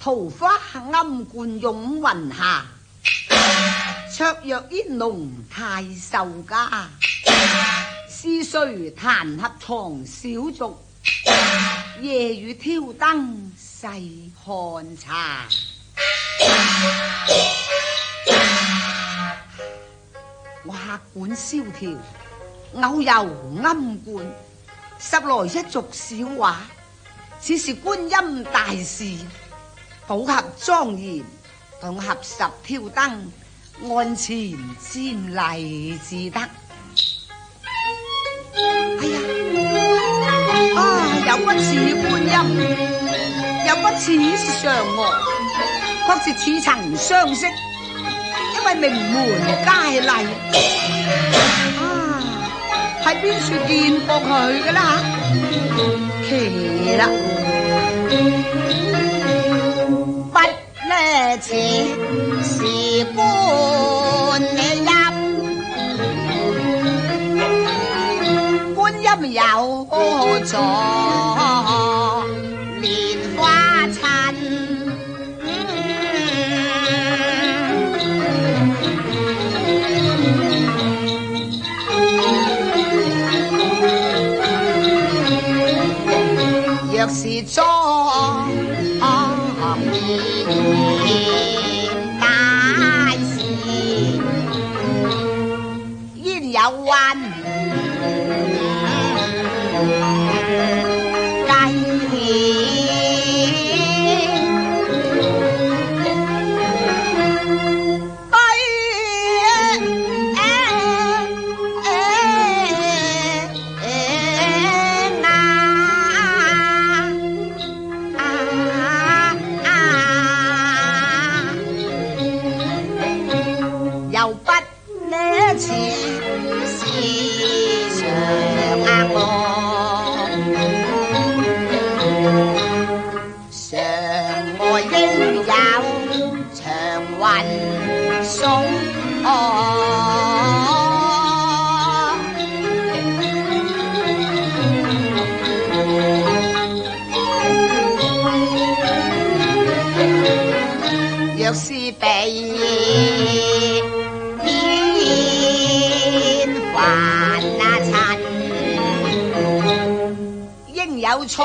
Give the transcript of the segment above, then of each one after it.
桃花暗灌湧雲下，綽約煙濃太守家。是誰彈劾藏小族？夜雨挑燈細看茶。我客館蕭條，偶遊庵觀，拾來一俗小話。此是觀音大士，寶盒莊嚴，同合十挑燈，案前瞻禮至得。哎呀，又不似觀音，又不似是嫦娥，確是似曾相識，因為名門佳麗。喺邊處見過佢噶啦？奇啦，不呢似是觀音有座蓮花襯。若是莊嚴大事，焉有溫若是被天凡塵，應有彩。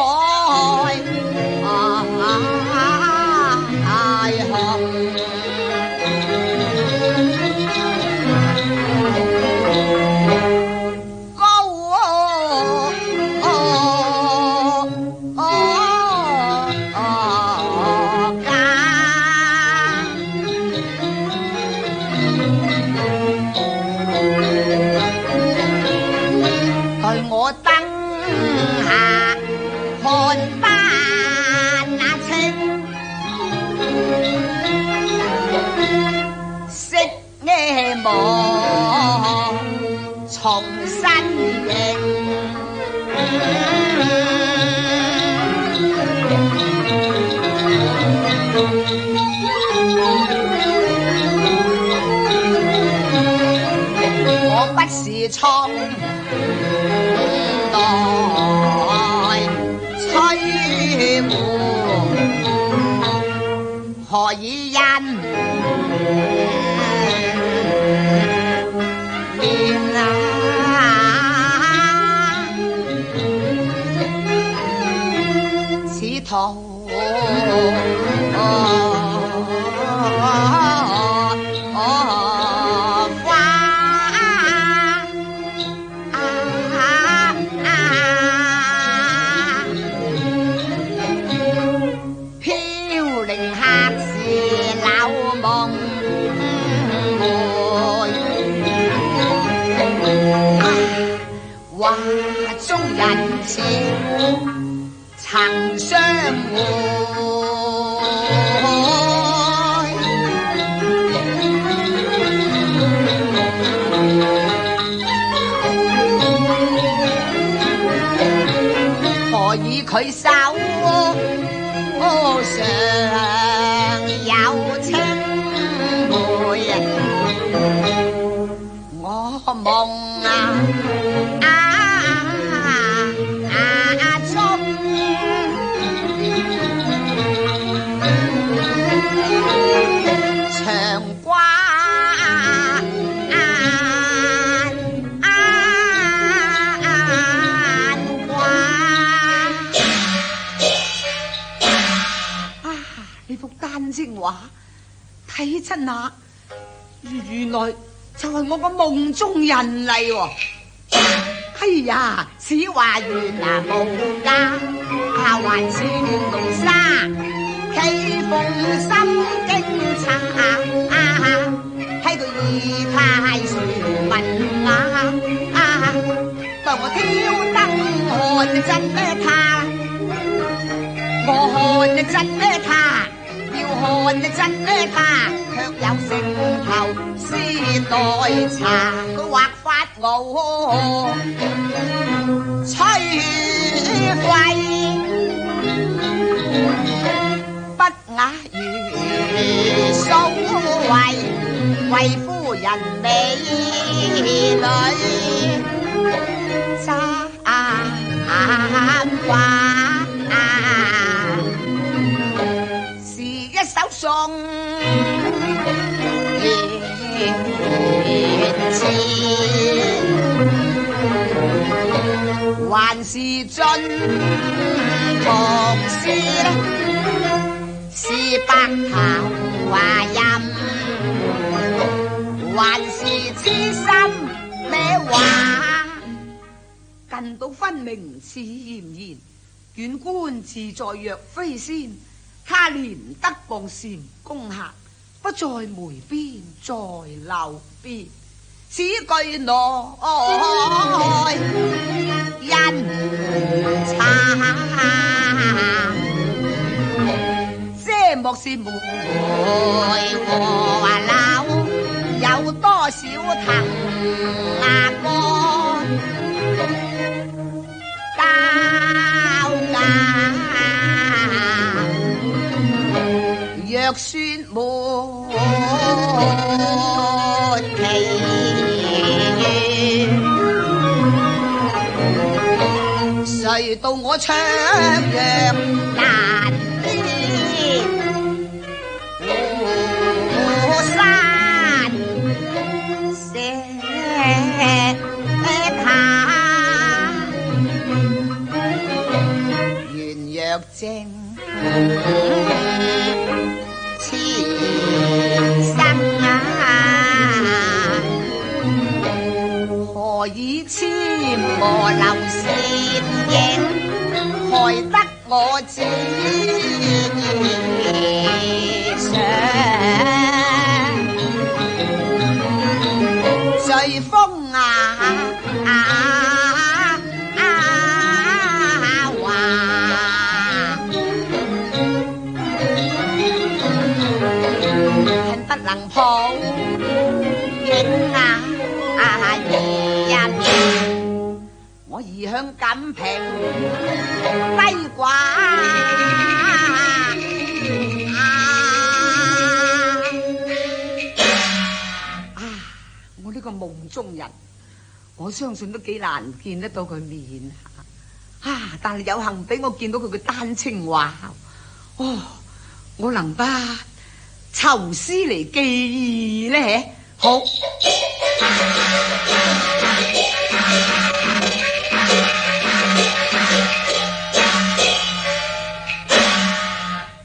重新認，我不是從來摧枯，何以因桃花飄零客是老夢回，畫中人似曾相會，何以佢手上有青梅？我夢中幅丹青畫，睇親下，原來就係我個夢中人嚟喎。哎呀，此話原來無假，還是亂龍沙，棋逢心驚茶，喺個二太樹文雅，當我挑燈看真咩他，我看真咩他，要看真咩他，卻有成頭絲代茶，佢畫法我吹廢，不雅如所謂，為夫人美女簪花，是一首送言詞，還是進唐詩，是白頭華音，還是痴心咩話？近到分明似謠言，遠觀自在若飛仙。他連得傍禪宮客，不在梅邊在樓邊。此句內因茶，這莫是梅和柳，有多少藤幹交架。若說沒奇緣，誰道我唱若難辨？湖山石下，緣若正何以阡陌流倩影，害得我只想隨風恨不能抱影我移向錦屏低掛我呢個夢中人，我相信都幾難見得到佢面但係有幸俾我見到佢嘅丹青畫，我能不愁思嚟記憶呢？好。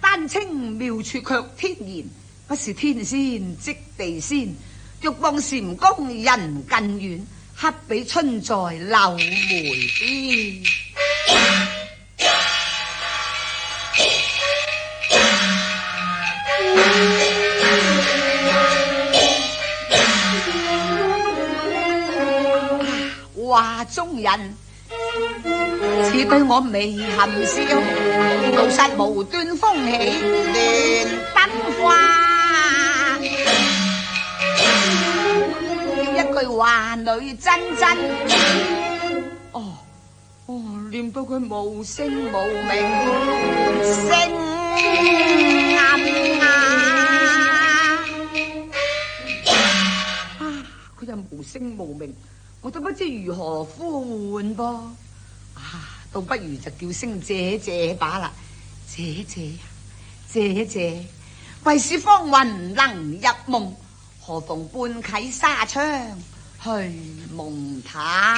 丹青妙處卻天然，不是天仙即地仙。欲望禪宮人近遠，恰比春在柳梅邊。畫中人似對我微含笑，老實無端風起亂燈花。一句話女真真，念到佢無聲無名，聲暗佢就無聲無名，我都不知如何呼喚噃。倒不如就叫聲姐姐罷啦。姐姐姐姐，為使芳雲能入夢，何妨半啟紗窗去夢他。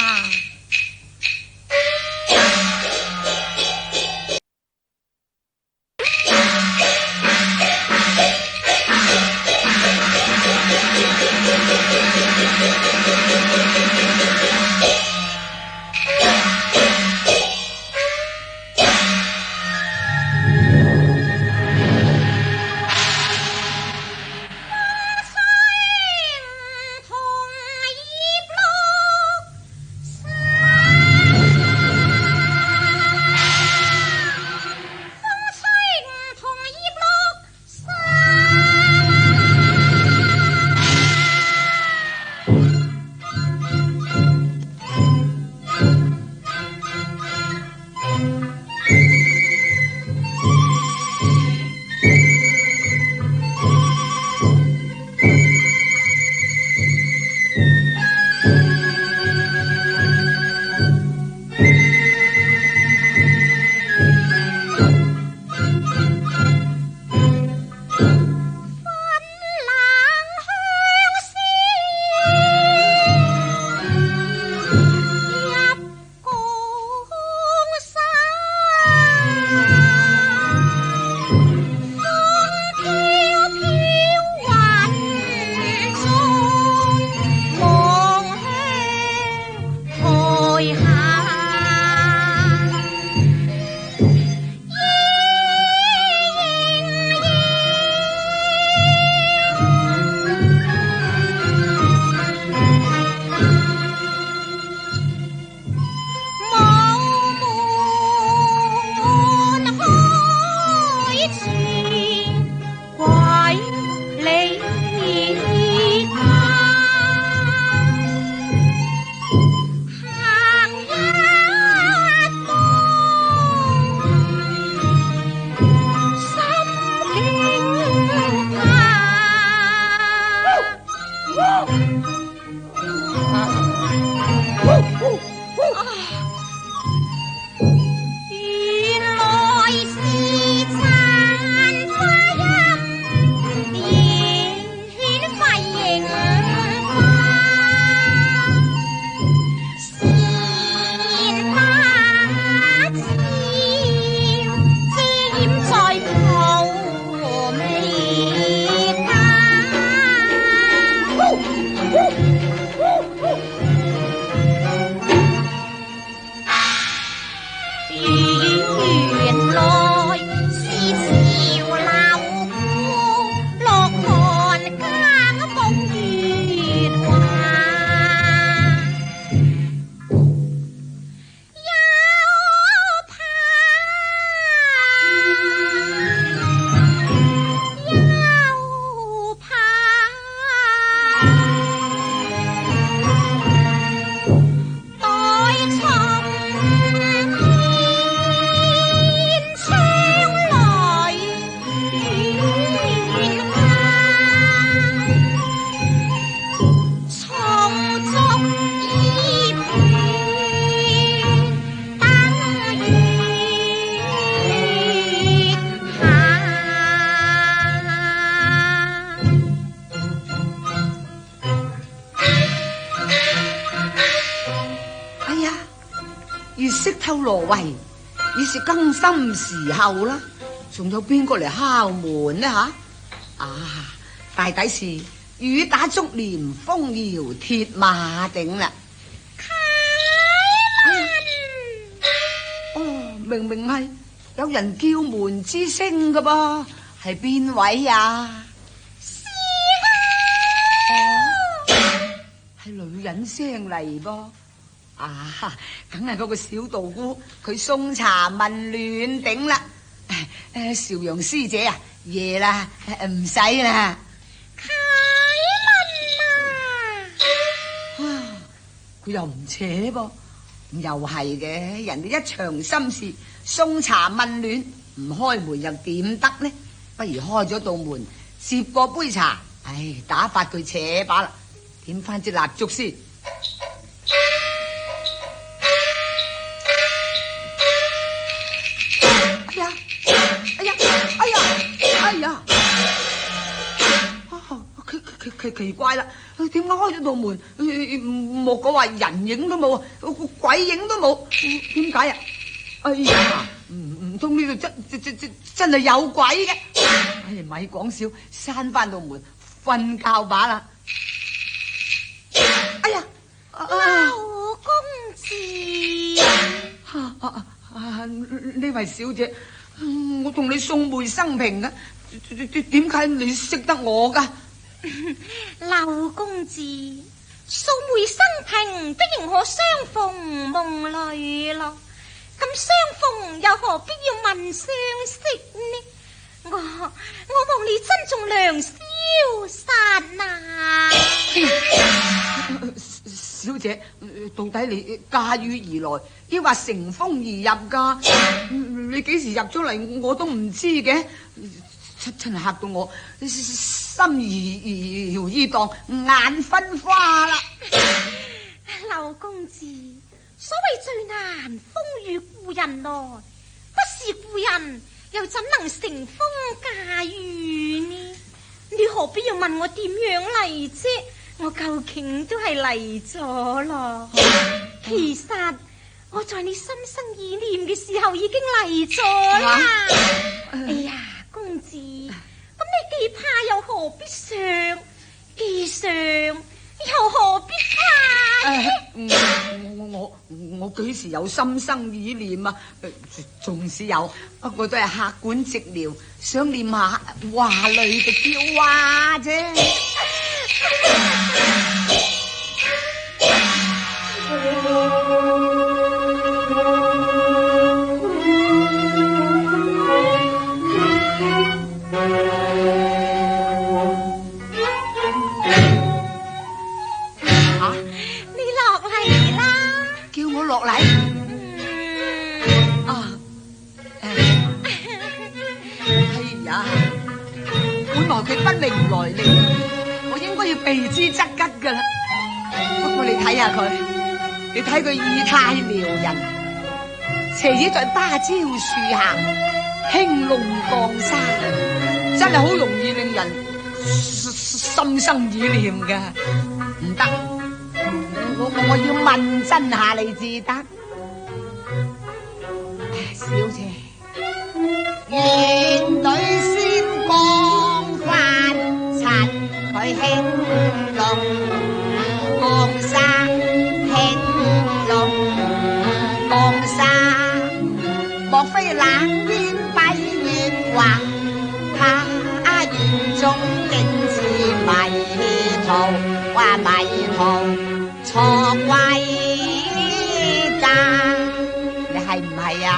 羅圍已是更深時候啦，仲有邊個嚟敲門呢吓？大抵是雨打竹簾風搖鐵馬頂啦。哦，明明係有人叫門之聲噶噃，係邊位啊？係女人聲嚟噃。梗係嗰個小道姑，佢送茶問暖頂啦。邵陽師姐啊，夜啦，唔使啦。啟文啊！佢又唔扯噃，又係嘅。人哋一場心事，送茶問暖，唔開門又點得呢？不如開咗道門，接過杯茶，打發佢扯把啦。點翻支蠟燭先。奇怪啦，點解開咗道門，莫講話人影都冇，鬼影都冇，點解啊？哎呀，唔通呢度真係有鬼嘅？咪講笑，閂翻道門，瞓覺把啦。哎呀，劉公子，呢位小姐，我同你素昧生平嘅，點解你識得我噶？劉公子，素昧生平的仍可相逢夢裏咯。咁相逢又何必要問相識呢？我望你珍重良宵殺啊！小姐，到底你駕馭而來，抑或乘風而入噶？你幾時入咗嚟我都唔知嘅。真係嚇到我心搖意蕩，眼昏花啦！劉公子，所謂最難風雨故人來，不是故人又怎能乘風駕馭呢？你何必要問我點樣嚟啫？我究竟都係嚟咗咯。其實我在你心生意念嘅時候已經嚟咗啦。哎呀！公子，咁你既怕又何必上？既上又何必怕呢？我幾時有心生意念啊？仲是有，不過都係客館寂寥，想念下話裏嘅嬌娃啫。落嚟哎呀，我本來佢不明來歷，我應該要避之則吉噶啦。不過你睇下佢，你睇佢意態撩人，斜倚在芭蕉樹下，輕弄降沙，真係好容易令人心生意念噶。唔得，我要問真下你至得。小姐，原隊先降翻塵，佢輕弄降沙，輕弄降沙，莫非冷煙蔽月華？他園中竟似迷途，話迷途錯歸家，你係唔係啊？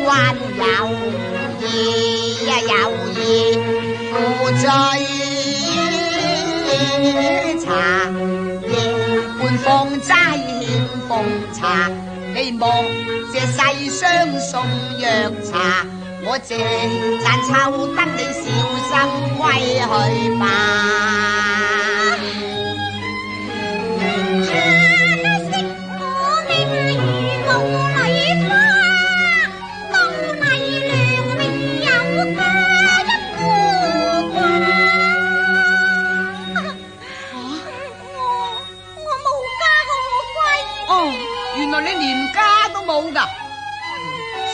關有意呀，有意負罪茶，夜半放齋欠奉茶，希望這世上送藥茶，我這盞抽得你小心歸去吧。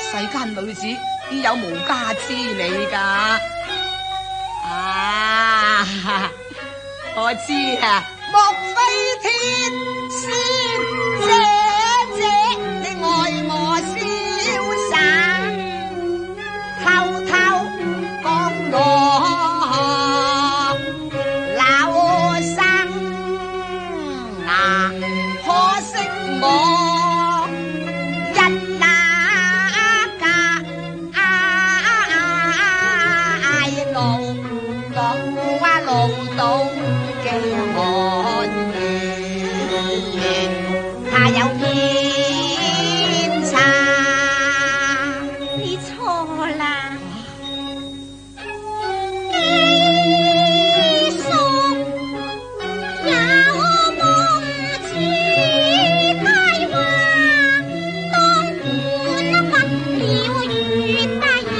世間女子邊有無家之理噶？啊，我知啊，莫非天仙姐姐，你愛我瀟灑，偷偷講我老生啊，可惜我。他有偏差，你錯啦。基叔有夢似佳話，當管不了越大意，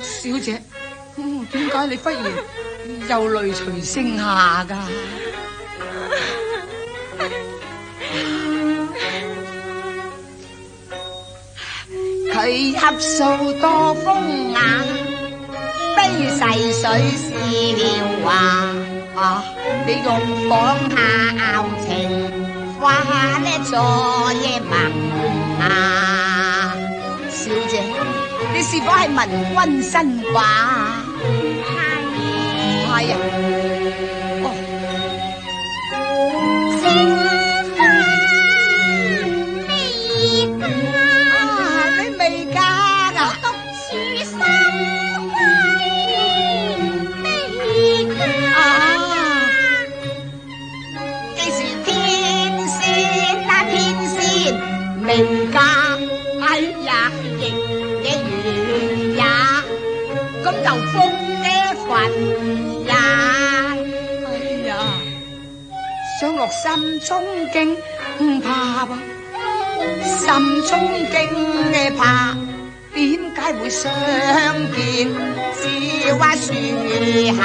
小姐，點解你忽然又淚垂聲下噶？佢恰數多風雅，悲逝水是聊話。你用仿下拗情，花呢昨夜盟啊，小姐。你是否係文君身寡？唔係啊！哦，青花未嫁啊，你未嫁㗎？獨處心歸未嫁啊！既是天仙啊，天仙未嫁，哎呀！咁就封呢份呀！哎呀，想落心中驚怕噃，心中驚呢怕，點解會相見？只話樹下。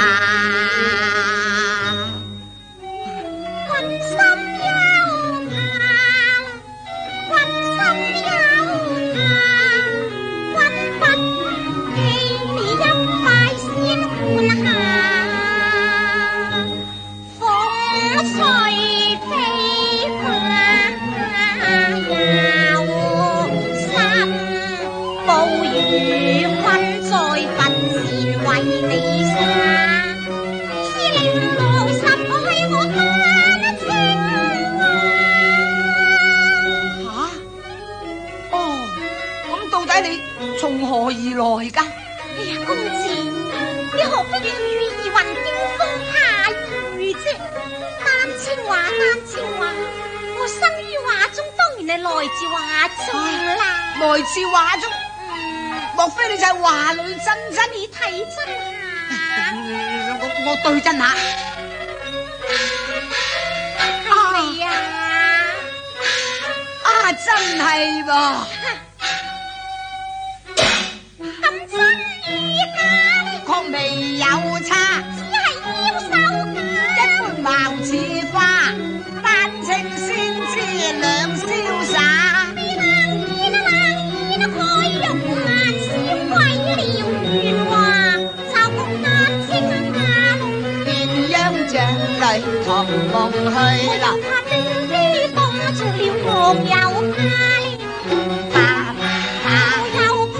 來自畫中啦。來自畫中，莫非你就係華女真真？你睇真下，我對真下。係咪啊？真係噃。咁真與假呢？確未有差，只係腰手假。一般貌似花，丹青先知兩瀟灑。你冷眼開肉眼，小鬼了圓話，就共壓清下路。鴛鴦像淚同夢去啦。怕冰機凍着了，學又怕了。又怕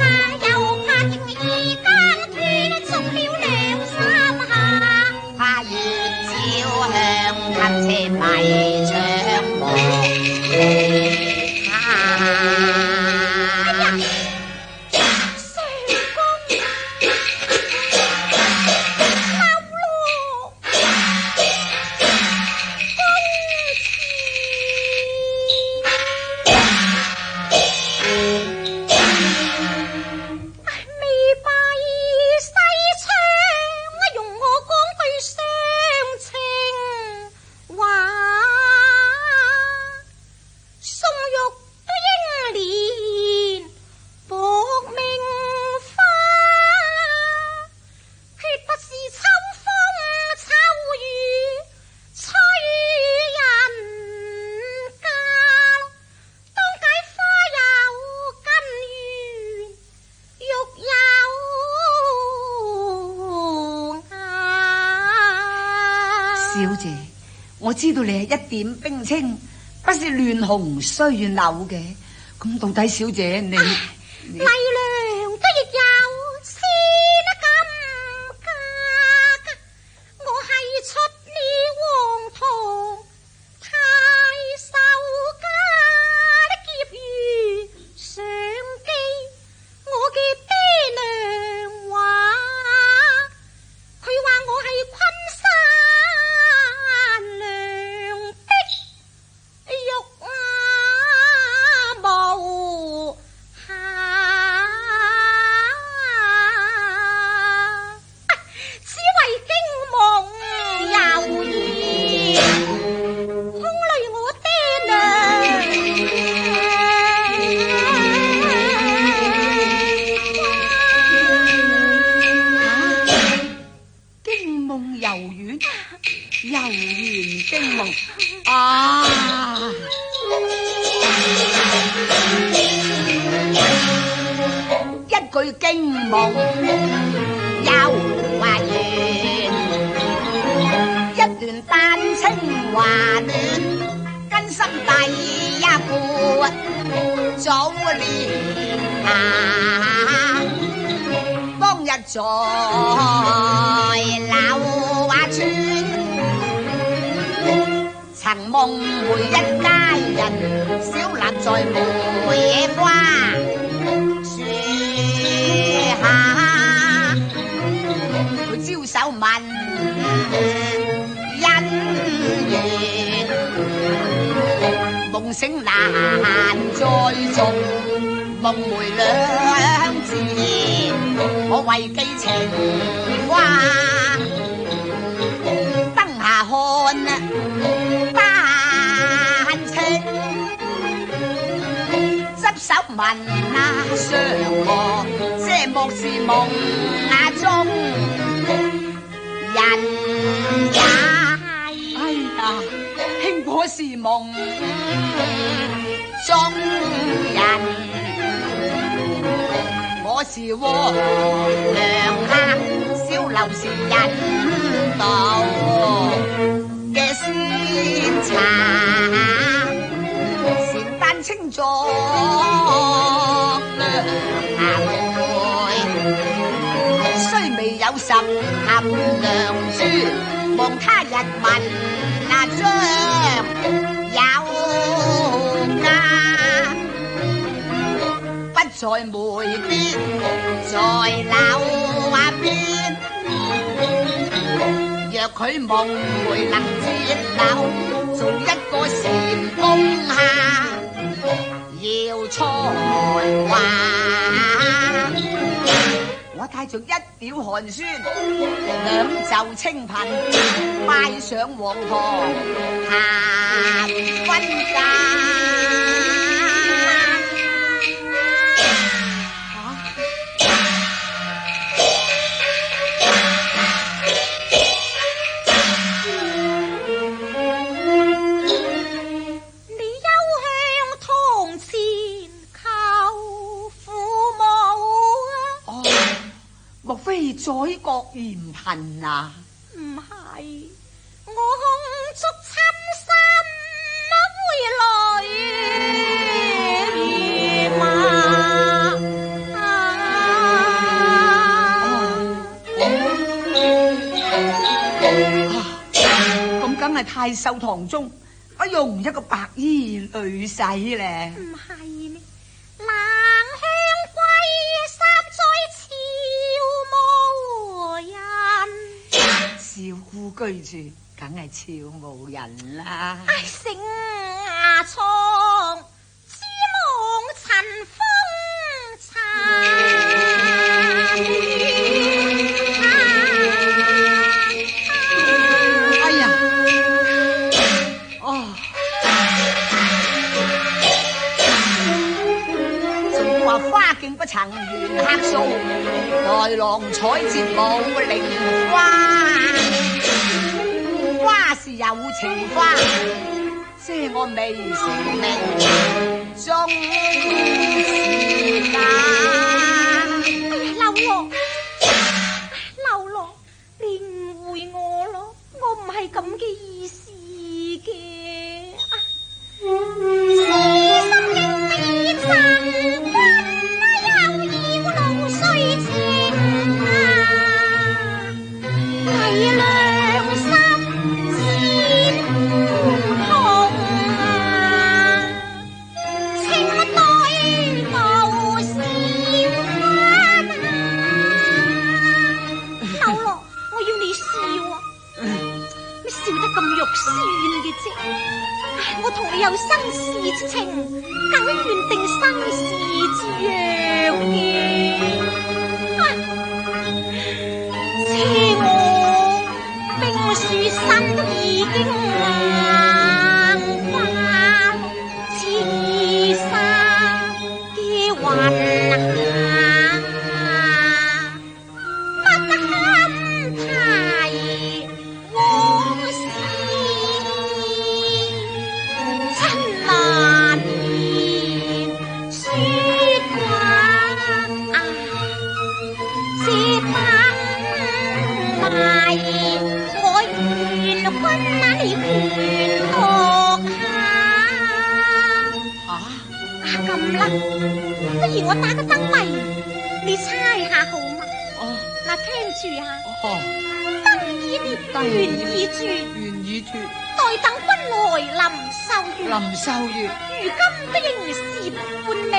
情意間斷，觸了兩三下。怕月照向黑車迷窗望。小姐，我知道你係一點冰清，不是亂紅衰柳嘅。咁到底小姐你麗娘都亦有千金價，我係出了黃堂太守家的劫餘上機，我嘅爹娘話，佢話我係昆山娘的玉無瑕，只為驚夢遊園，空累我爹娘。驚夢遊園，遊園驚夢啊！一句驚夢遊花園，一段丹青華戀，根深蒂一半早年啊！當日在柳華村，曾夢回一家人，小立在梅花樹下，佢招手問姻緣，夢醒難再續，夢回兩字，我為寄情話，燈下看丹青，執手問嫦娥，這莫是夢中人也？哎呀，輕果是夢中人，我是窩良客，小樓是引導嘅鮮茶，善丹青作良妹，雖未有十合良珠，望他日問將有家，不在梅邊，在柳下邊。若佢夢回能接柳，做一個禪宮下。才華。我帶着一表寒酸，兩袖清貧，拜上皇堂談婚嫁。宰國嫌貧啊？唔係，我空足親心會來嘛。咁梗係太守堂中不用一個白衣女婿咧。唔係咩？冷香閨三載少夫居住，梗係俏無人啦。唉，醒牙床，珠夢塵風殘。哎呀，哦，仲話花徑不曾緣客數，來郎採折冇菱花。花是有情花，遮我未成名，終是假。劉羅，你誤會我咯，我唔係咁嘅意思嘅。痴心應未曾君，又要露水情啊，為良心。我同你有生死之情，梗願定生死之約嘅。且我冰雪身都已經硬化，似沙嘅雲下，不堪提往事。咁啦，不如我打個燈謎，你猜下好嗎？哦，嗱，聽住啊。哦，燈煙緣已絕，緣已絕，待等君來臨秀月。臨秀月，如今都仍是半明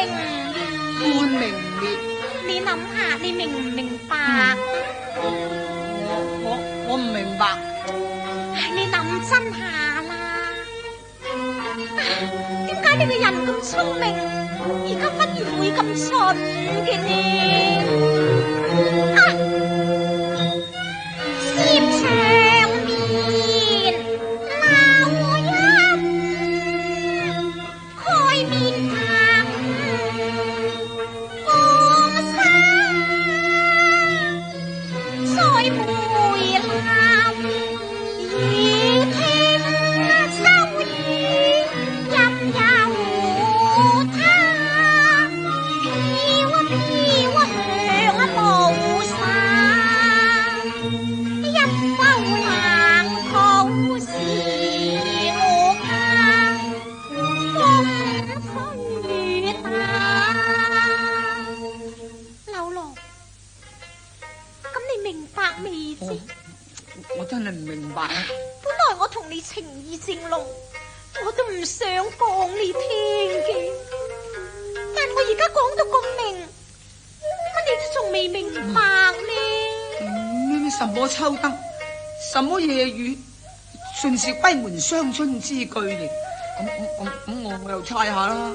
月。半明月，你諗下，你明唔明白？我唔明白。你諗真下啦。點解你個人咁聰明，而家忽然會咁蠢嘅呢？涉長面鬧音，開面談江山，再梅林已聽秋雨任由它飄飄向霧山，一梢冷土是我家，風吹打。劉羅，咁你明白未啫？我真係唔明白啊！本來我同你情意正濃，我都唔想講你聽嘅，但我而家講到咁明，乜你都仲未明白呢？咩什麼秋燈，什麼夜雨，盡是閨門雙春之句嚟。咁我又猜下啦。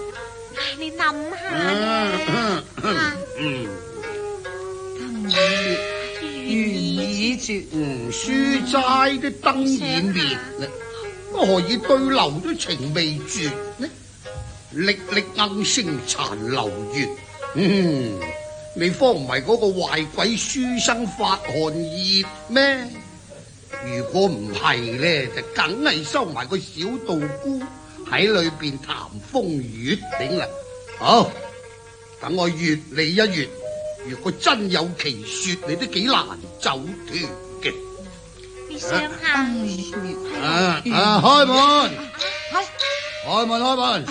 你諗下咧，燈已滅，緣已絕。書齋的燈已滅，何以對流的情未絕呢？歷歷鶯星殘留月。你方唔係嗰個壞鬼書生發寒熱咩？如果唔係咧，就梗係收埋個小道姑喺裏邊談風月頂啦。好，等我閱你一閱，如果真有其說，你都幾難走脫嘅。你想下，燈已滅。開門！係開門！開門！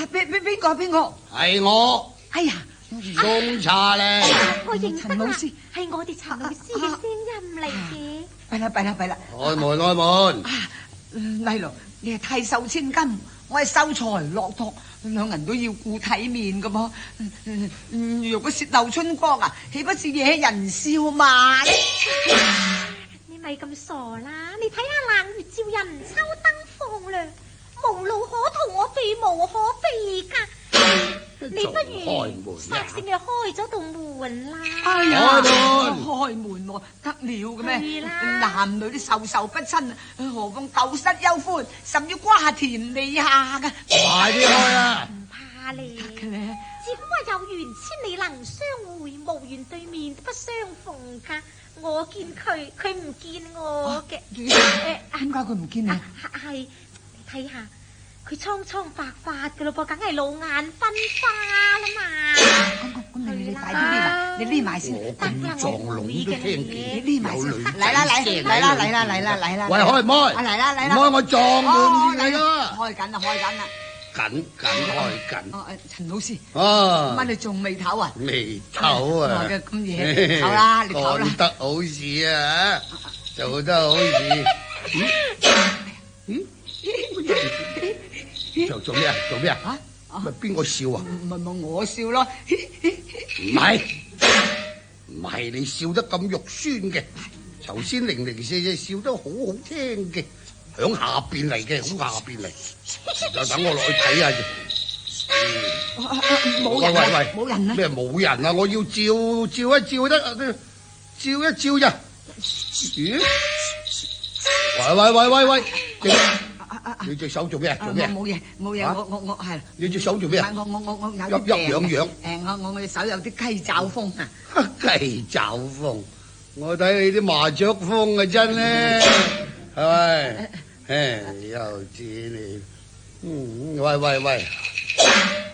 邊個？係我。哎呀，送茶咧！我認陳老師得啦，係我哋陳老師嘅聲音嚟嘅。弊啦！開門！麗郎，你係太守千金，我係秀才駱駝，兩人都要顧體面噶噃。如果泄漏春光啊，豈不是惹人笑嘛？你咪咁傻啦！你睇下冷月照人，秋燈放亮，無路可逃，我避無可避噶。你不如索性就開咗道門啦！哎呀，開門喎，得了嘅咩？男女都授受不親，何況舊室幽歡，甚至瓜田李下噶。快啲開啊！唔怕你，得嘅咧。只不過有緣千里能相會，無緣對面不相逢噶。我見佢，佢唔見我嘅。點解佢唔見你？係，你睇下。佢蒼蒼白髮嘅咯噃，梗係老眼昏花啦嘛。咁你快啲匿埋，你匿埋先。我咁撞聾都聽見，你匿埋先。嚟啦！喂，開唔開？嚟啦！唔開我撞門嚟啦！開緊啦！緊開緊。陳老師，乜你仲未唞啊？未唞啊！咁夜唞啦，你唞啦。講得好事啊！做得好事。做咩啊？咪邊個笑啊？唔我笑咯。唔係你笑得咁肉酸嘅，頭先零零舍舍笑得好好聽嘅，響下邊嚟嘅，響下邊嚟。就等我落去睇下。冇人啊！咩冇人啊？我要照一照得，照一照咋？咦？喂！你隻手做咩？冇嘢，我係。你隻手做咩？我有啲癢。我隻手有啲雞爪風啊！雞爪風，我睇你啲麻雀風啊，真咧，係咪？又知你，喂，開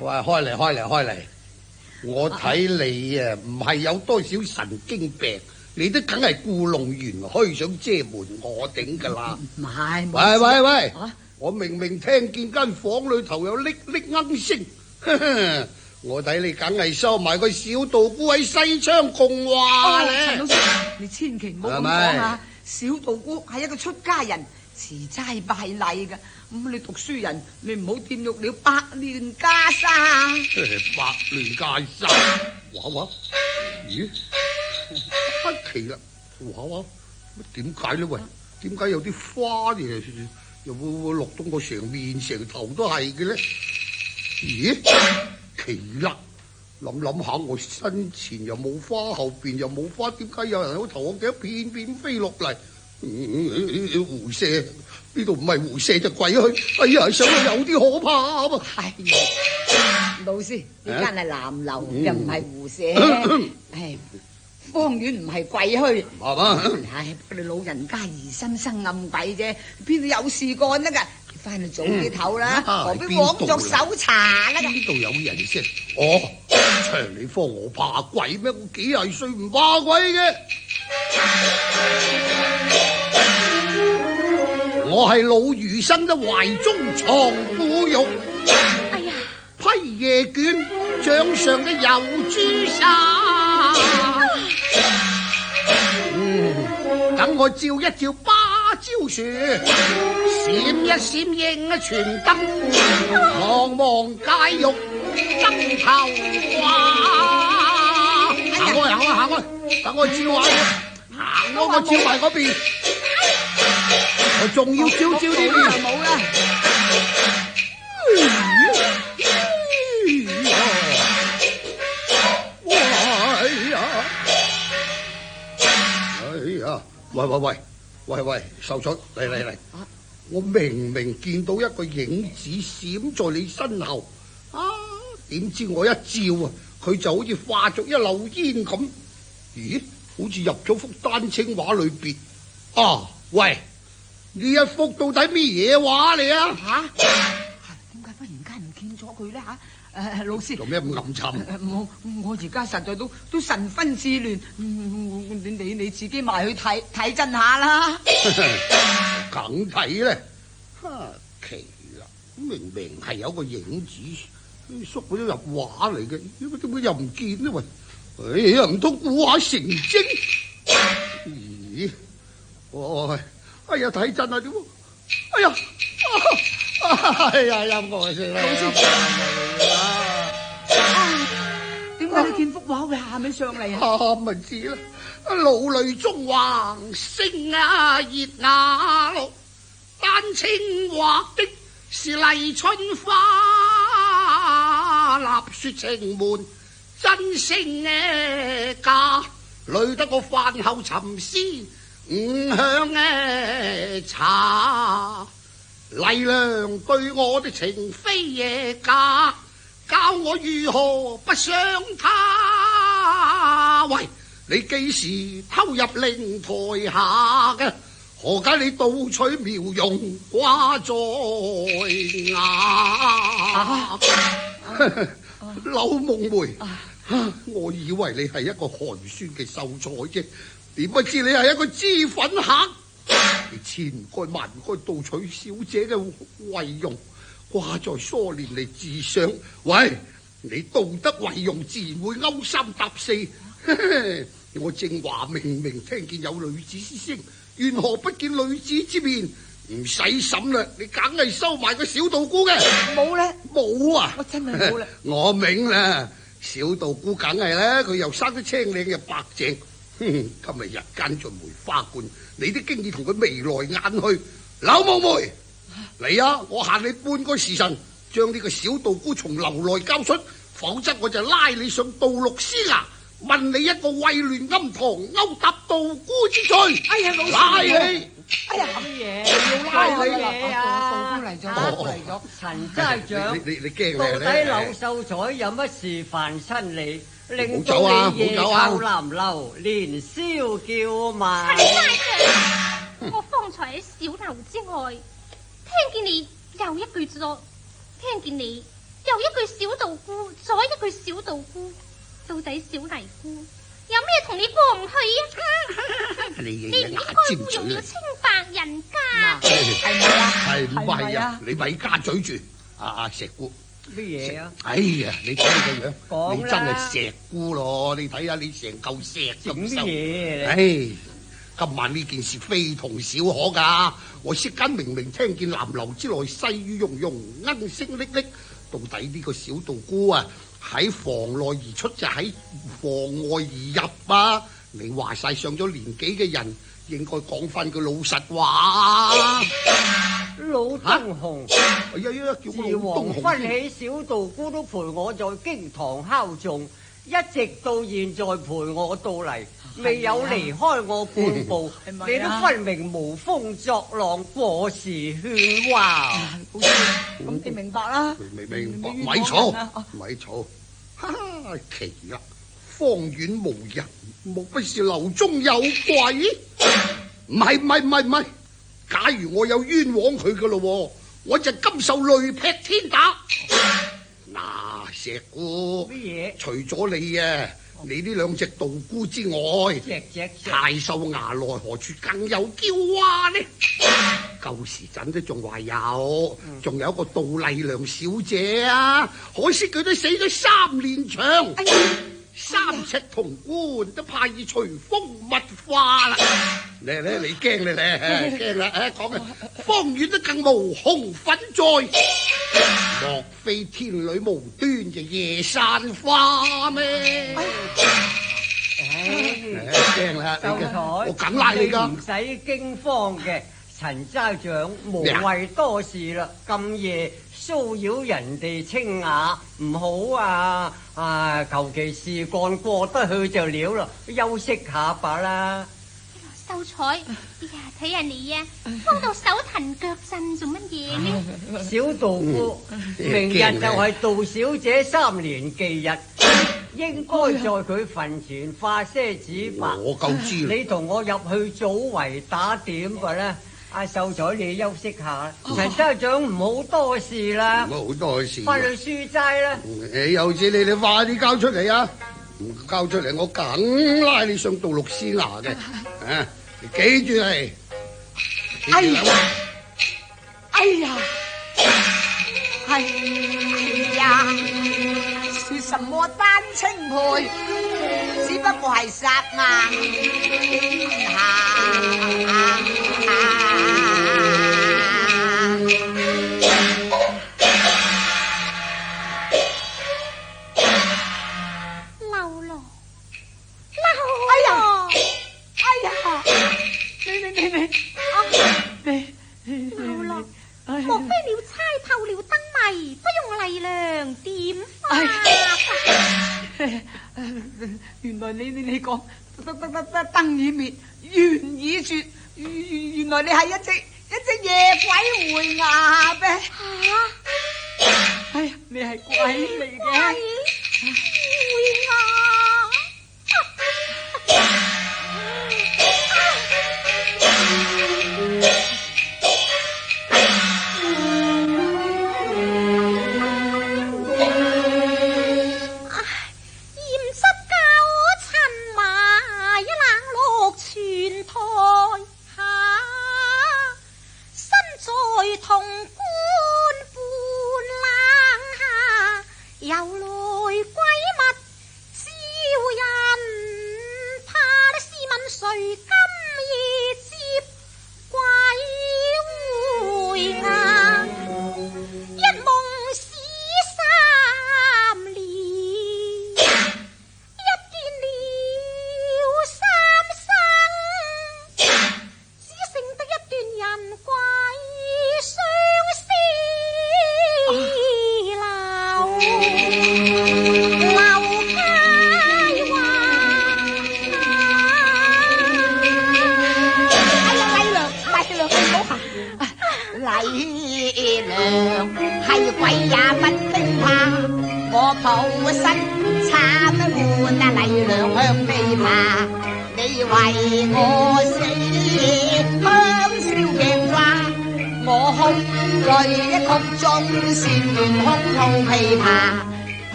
嚟！我睇你啊，唔係有多少神經病。你都梗係故弄玄虛，想遮瞞我頂噶啦！唔係，喂！我明明聽見間房裏頭有瀝瀝鶯聲，我睇你梗係收埋個小道姑喺西窗共話咧。陳老師，你千祈唔好咁講啊！小道姑係一個出家人，持齋拜禮噶。咁你讀書人，你唔好玷辱了百亂家沙。百亂家沙，哇！咦？不奇啦，哇！點解咧？喂，點解有啲花嘢又會落到我成面成頭都係嘅咧？咦？奇啦！諗下，我身前又冇花，後邊又冇花，點解有人喺頭我幾片片飛落嚟？狐蛇，呢度唔係狐蛇就鬼去！哎呀，想到有啲可怕啊！係老師，呢間係南樓，又唔係狐蛇。方圓唔係鬼墟，係嘛？唉，不過你老人家疑心生暗鬼啫，邊度有事幹得噶？你翻去早啲唞啦，何必枉作搜查啦？呢度有人先，長你科我怕鬼咩？我幾廿歲唔怕鬼嘅。我係老餘生得懷中藏腐肉，哎呀，批夜卷掌上嘅油朱砂。等我照一照芭蕉樹，閃一閃映一全燈，茫茫街玉燈頭掛。行開，等我照下佢。行開，我照埋嗰邊。我仲要照呢邊。冇啦。喂，秀才，嚟！我明明見到一個影子閃在你身後，點知我一照啊，佢就好似化作一縷煙咁。咦，好似入咗幅丹青畫裏邊。喂，呢一幅到底咩嘢畫嚟啊？點解忽然間唔見咗佢咧？老師做咩咁暗沉？我而家實在都神分志亂，你自己埋去睇真下啦。梗睇咧，奇啦！明明係有個影子縮咗入畫嚟嘅，點解又唔見呢？喂，唔通估下成精？咦？哎呀，睇真啊！點？陰我先啦！點解你見幅畫會喊起上嚟啊？喊咪知啦！老淚縱橫，聲熱雅樂，丹青畫的是麗春花，立雪情門真性假，累得我飯後沉思五香茶。麗娘對我的情非假，教我如何不想他。喂，你幾時偷入靈台下嘅？何解你盜取妙容掛在牙？柳夢梅，我以為你係一個寒酸嘅秀才啫，點不知你係一個脂粉客。你千該萬該盜取小姐嘅遺容，掛在梳簾嚟自賞。喂，你道德遺容自然會勾三搭四。我正話明明聽見有女子之聲，緣何不見女子之面？唔使審啦，你梗係收埋個小道姑嘅。冇咧，冇啊！我真係冇啦。我明啦，小道姑梗係啦，佢又生得青靚又白淨。今日日間進梅花觀，你都經已同佢眉來眼去。柳夢梅，嚟啊！我限你半個時辰，將呢個小道姑從樓內交出，否則我就拉你上盜錄師衙，問你一個穢亂庵堂、勾搭道姑之罪。哎呀，老師，拉你！哎呀，乜嘢？要拉你嘢啊！道姑嚟咗，陳齋長，你驚到底咧？柳秀才有乜事煩親你，令走啊到你夜唔好走啊透南樓，連宵叫埋？陳齋長，我方才喺小樓之外，聽見你又一句左，聽見你又一句小道姑，左一句小道姑，到底小尼姑有咩同你過唔去啊？你你唔應該侮辱了清白人家。係唔係啊？你咪加嘴住，石姑。乜嘢啊？哎呀，你睇你個樣，講啦你真係石姑咯！你睇下你成嚿石整乜咁瘦。嘢唉，今晚呢件事非同小可噶。我息間明明聽見南樓之內細雨溶溶，鶯聲瀝瀝。到底呢個小道姑啊，喺房內而出就喺房外而入啊！你話晒上咗年紀嘅人，應該講翻句老實話。老東紅，哎呀，叫自我老黃東紅昏先。起，小道姑都陪我在經堂敲鐘，一直到現在陪我到嚟，未有離開我半步。係咪啊你都分明無風作浪，過時喧嘩。咁你明白啦？明白，你咪嘈啊，咪嘈，哈哈，奇啦！方院無人，莫不是樓中有鬼？唔係，假如我有冤枉佢噶咯，我就甘受雷劈天打。嗱，石姑，乜嘢？除咗你啊，你呢兩隻道姑之外，隻太守衙內何處更有嬌娃呢？舊時陣都仲話有，仲有一個杜麗娘小姐啊，可惜佢都死咗3年長。3尺銅棺都怕以隨風物化啦！你驚你驚啦！講啊，方遠都更無紅粉在，莫非天女無端就夜散花咩？驚啦！秀才，我梗拉你噶，唔使驚慌嘅。陳齋長無謂多事啦，咁夜騷擾人哋清雅唔好啊！求其事幹過得去就了啦，休息下吧啦。秀才，呀，睇下你啊，慌到手騰腳震，做乜嘢呢？小道夫，明日就係杜小姐3年忌日，應該在佢墳前化些紙白。我夠知啦。你同我入去早圍打點㗎啦。阿秀才，你休息下，陳州長唔好多事啦，唔好好多事。翻去書齋啦。有事你快啲交出嚟啊！唔交出嚟，我梗拉你上杜律師衙嘅。啊，你記住嚟。哎呀，哎呀，哎呀，說什麼單稱配，只不過係殺硬天下。莫非了猜透了燈謎，不用麗娘點化？原來你講燈已滅，緣已絕，原來你係一隻夜鬼回牙呗。哎呀，你係鬼嚟嘅。回牙。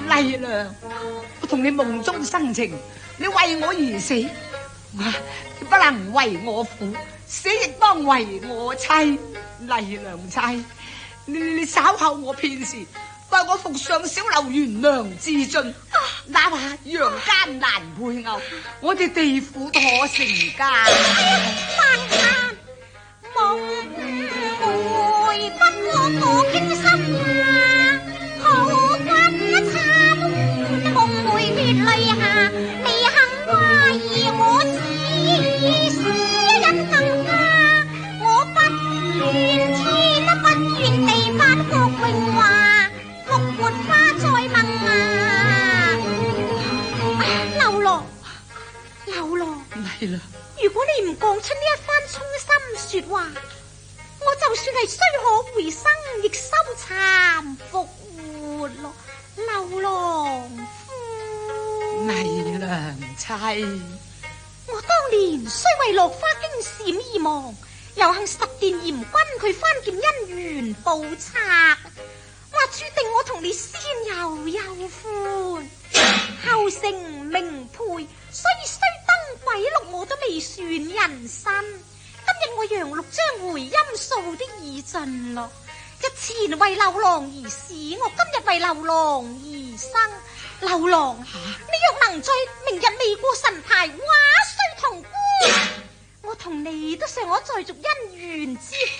麗娘，我同你夢中生情，你為我而死，你不能為我苦，死亦當為我妻。麗娘妻，你稍後我片時，待我服上小樓懸梁自盡，哪怕陽間難配偶，我哋地府妥成家。萬間夢回不過我傾心啊，好骨慘，夢回血淚下，未肯懷疑我只是因更加，我不願天不願地翻復榮華，復活花再問啊，流落。麗娘，如果你唔講出呢一番衷心說話，我就算係雖可回生，亦羞慚復活咯，劉郎夫。麗娘妻，我當年雖為落花驚閃而亡，又幸十殿嚴君佢翻見姻緣報冊，話注定我同你先有憂歡，後成名配，所以雖登鬼錄我都未算人身。今日我楊六將回音數的已盡咯，日前為劉郎而死，我今日為劉郎而生。劉郎，你若能在明日未過神牌，話雖同官，我同你都尚可再續姻緣之分。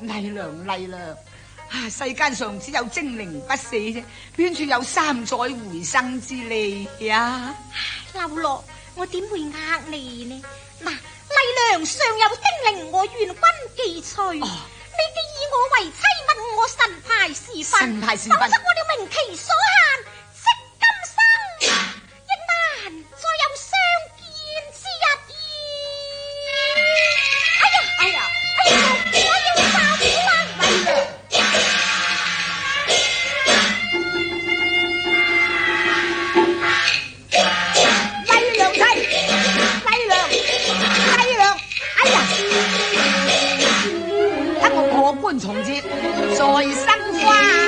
麗娘，世間上只有精靈不死啫，邊處有3載回生之理呀？劉郎，我點會呃你呢？嗱，麗娘尚有精靈，我願君記取。你既以我為妻，問我神牌時分，否則我了名其所限，即今生在生花。